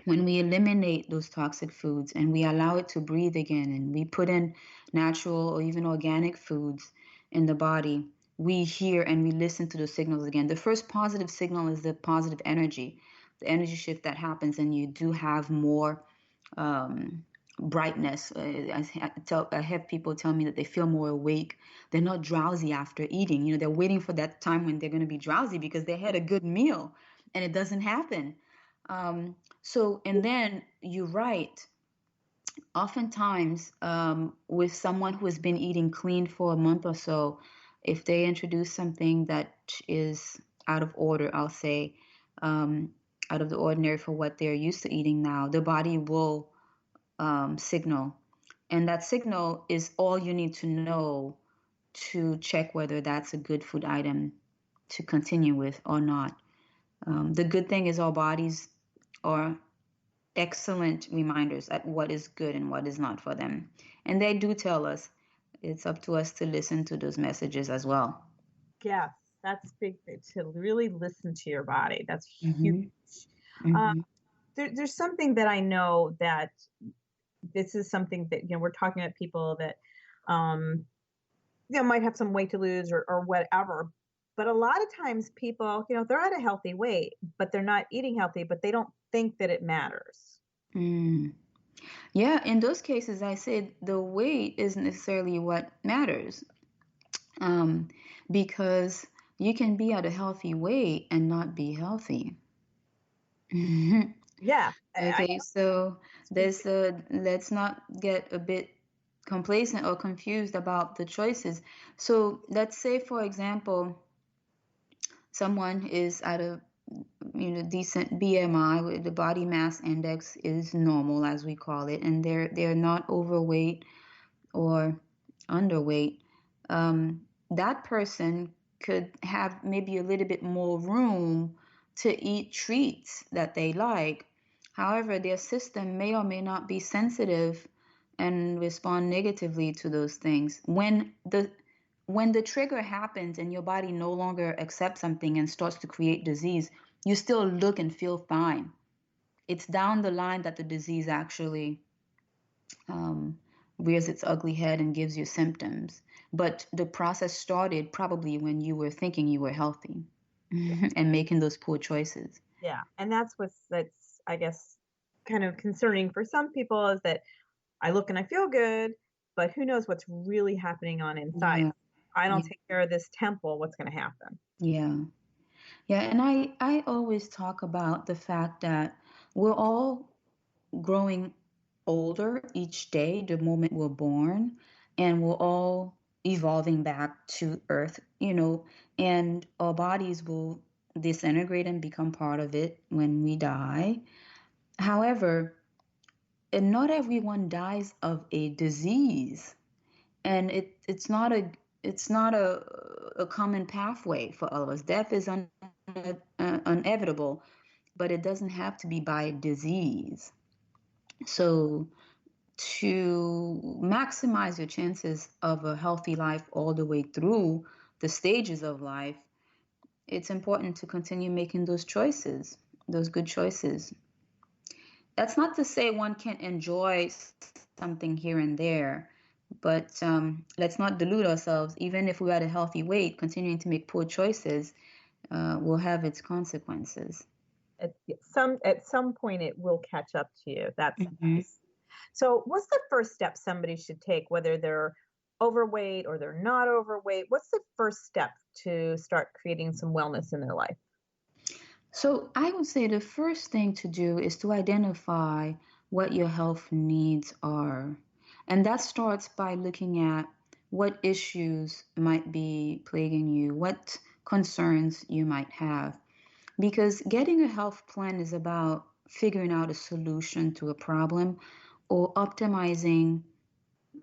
When we eliminate those toxic foods and we allow it to breathe again, and we put in natural or even organic foods in the body, we hear and we listen to those signals again. The first positive signal is the positive energy, the energy shift that happens, and you do have more um, brightness. I have people tell me that they feel more awake. They're not drowsy after eating. They're waiting for that time when they're going to be drowsy because they had a good meal, and it doesn't happen. And then you're right. Oftentimes, with someone who has been eating clean for a month or so, if they introduce something that is out of order, I'll say, um, out of the ordinary for what they're used to eating now, the body will signal. And that signal is all you need to know to check whether that's a good food item to continue with or not. The good thing is our bodies are excellent reminders at what is good and what is not for them. And they do tell us. It's up to us to listen to those messages as well. Yes, that's big to really listen to your body. That's huge. Hmm. Uh, Hmm. there's something that I know that this is something that, we're talking about people that, um, might have some weight to lose or whatever. But a lot of times people, they're at a healthy weight, but they're not eating healthy, but they don't think that it matters. Mm. Yeah, in those cases, I said the weight isn't necessarily what matters, um, because you can be at a healthy weight and not be healthy. Yeah. Okay, so Speak. let's not get a bit complacent or confused about the choices. So let's say, for example, someone is at a decent BMI, where the body mass index is normal, as we call it, and they're not overweight or underweight. That person could have maybe a little bit more room to eat treats that they like. However, their system may or may not be sensitive and respond negatively to those things. When the trigger happens and your body no longer accepts something and starts to create disease, you still look and feel fine. It's down the line that the disease actually um, rears its ugly head and gives you symptoms. But the process started probably when you were thinking you were healthy and making those poor choices. Yeah. And that's, I guess, kind of concerning for some people is that I look and I feel good, but who knows what's really happening on inside. Yeah, I don't yeah, take care of this temple, what's going to happen? yeah, yeah. And I always talk about the fact that we're all growing older each day, the moment we're born, and we're all evolving back to Earth, and our bodies will disintegrate and become part of it when we die. However, and not everyone dies of a disease, and it's not a common pathway for all of us. Death is inevitable, but it doesn't have to be by disease. So to maximize your chances of a healthy life all the way through the stages of life, it's important to continue making those choices, those good choices. That's not to say one can't enjoy something here and there, but let's not delude ourselves. Even if we're at a healthy weight, continuing to make poor choices will have its consequences. At some point it will catch up to you. That's Hmm. nice. So what's the first step somebody should take, whether they're overweight or they're not overweight? What's the first step to start creating some wellness in their life? So I would say the first thing to do is to identify what your health needs are. And that starts by looking at what issues might be plaguing you, what concerns you might have. Because getting a health plan is about figuring out a solution to a problem or optimizing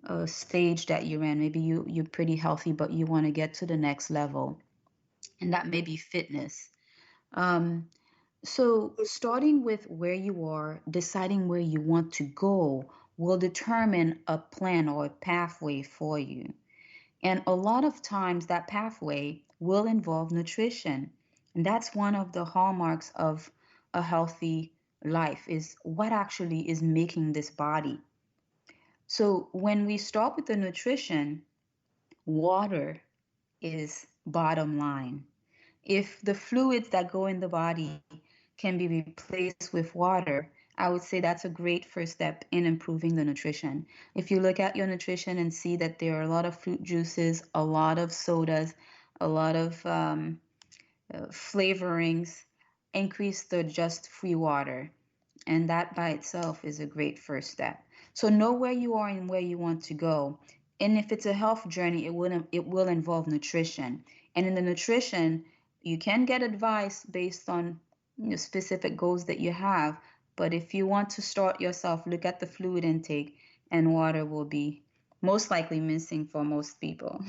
a stage that you're in. Maybe you're pretty healthy, but you want to get to the next level. And that may be fitness. Um, so, starting with where you are, deciding where you want to go will determine a plan or a pathway for you. And a lot of times, that pathway will involve nutrition. And that's one of the hallmarks of a healthy life, is what actually is making this body. So when we start with the nutrition, water is bottom line. If the fluids that go in the body can be replaced with water, I would say that's a great first step in improving the nutrition. If you look at your nutrition and see that there are a lot of fruit juices, a lot of sodas, a lot of flavorings, increase the just free water. And that by itself is a great first step. So know where you are and where you want to go. And if it's a health journey, it will involve nutrition. And in the nutrition, you can get advice based on specific goals that you have. But if you want to start yourself, look at the fluid intake, and water will be most likely missing for most people.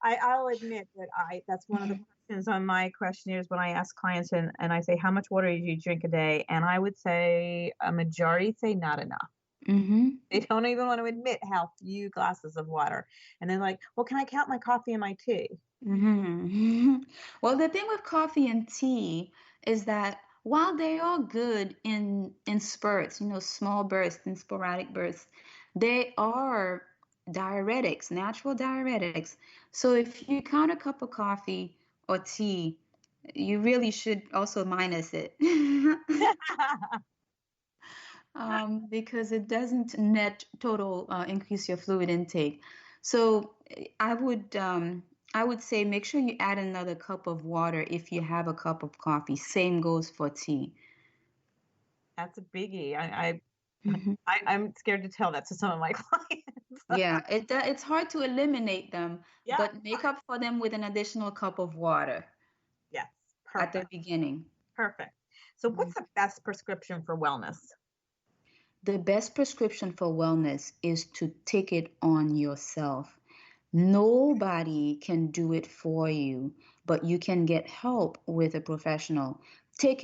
I'll admit that that's one of the questions on my questionnaires when I ask clients and I say, how much water do you drink a day? And I would say a majority say not enough. Mm-hmm. They don't even want to admit how few glasses of water. And then like, well, can I count my coffee and my tea? Mm-hmm. Well, the thing with coffee and tea is that while they are good in spurts, small bursts and sporadic bursts, they are diuretics, natural diuretics. So if you count a cup of coffee or tea, you really should also minus it. Because it doesn't net total increase your fluid intake. So I would say make sure you add another cup of water if you have a cup of coffee. Same goes for tea. That's a biggie. Mhm. I'm scared to tell that to some of my clients. Yeah, it's hard to eliminate them, Yeah. but make up for them with an additional cup of water Yes. at the Perfect. beginning. Perfect. So what's the best prescription for wellness? The best prescription for wellness is to take it on yourself. Nobody can do it for you, but you can get help with a professional. Take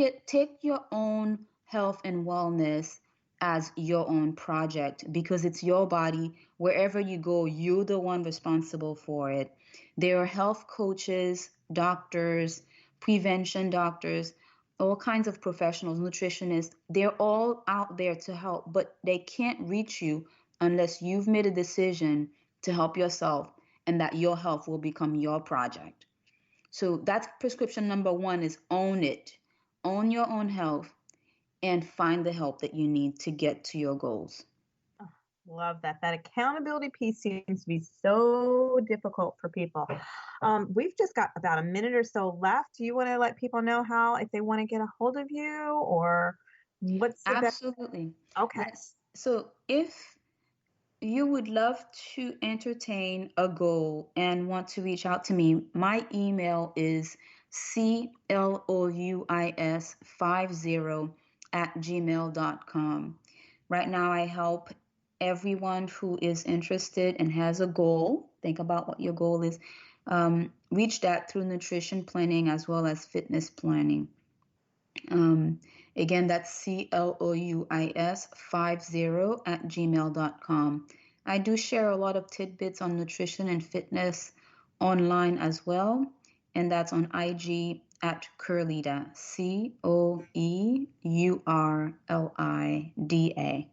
your own health and wellness as your own project because it's your body. Wherever you go, you're the one responsible for it. There are health coaches, doctors, prevention doctors, all kinds of professionals, nutritionists. They're all out there to help, but they can't reach you unless you've made a decision to help yourself and that your health will become your project. So that's prescription number one is own it. Own your own health and find the help that you need to get to your goals. Oh, love that. That accountability piece seems to be so difficult for people. We've just got about a minute or so left. Do you want to let people know how, if they want to get a hold of you or what's the best? Absolutely. Okay. Yes. So if you would love to entertain a goal and want to reach out to me, my email is clois50@gmail.com. Right now, I help everyone who is interested and has a goal. Think about what your goal is. Reach that through nutrition planning as well as fitness planning. Um, Again, that's CLOUIS50@gmail.com. I do share a lot of tidbits on nutrition and fitness online as well, and that's on IG at COEURLIDA, COEURLIDA.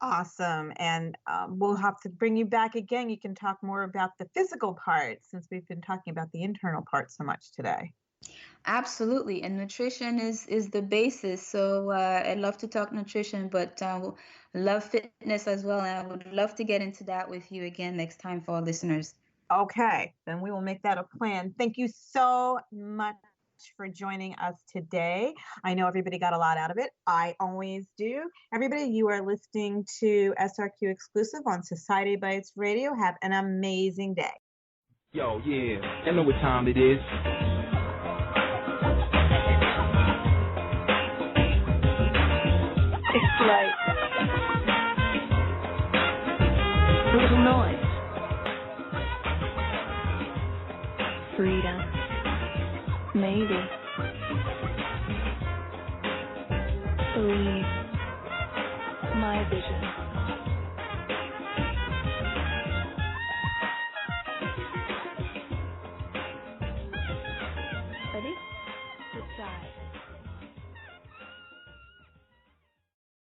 Awesome. And we'll have to bring you back again. You can talk more about the physical part since we've been talking about the internal part so much today. Absolutely, and nutrition is the basis. So I love to talk nutrition, but love fitness as well. And I would love to get into that with you again next time for our listeners. Okay, then we will make that a plan. Thank you so much for joining us today. I know everybody got a lot out of it. I always do. Everybody, you are listening to SRQ Exclusive on Society Bites Radio. Have an amazing day. Yo, yeah, I know what time it is. It's like a little noise. Freedom. Maybe. Believe. My vision.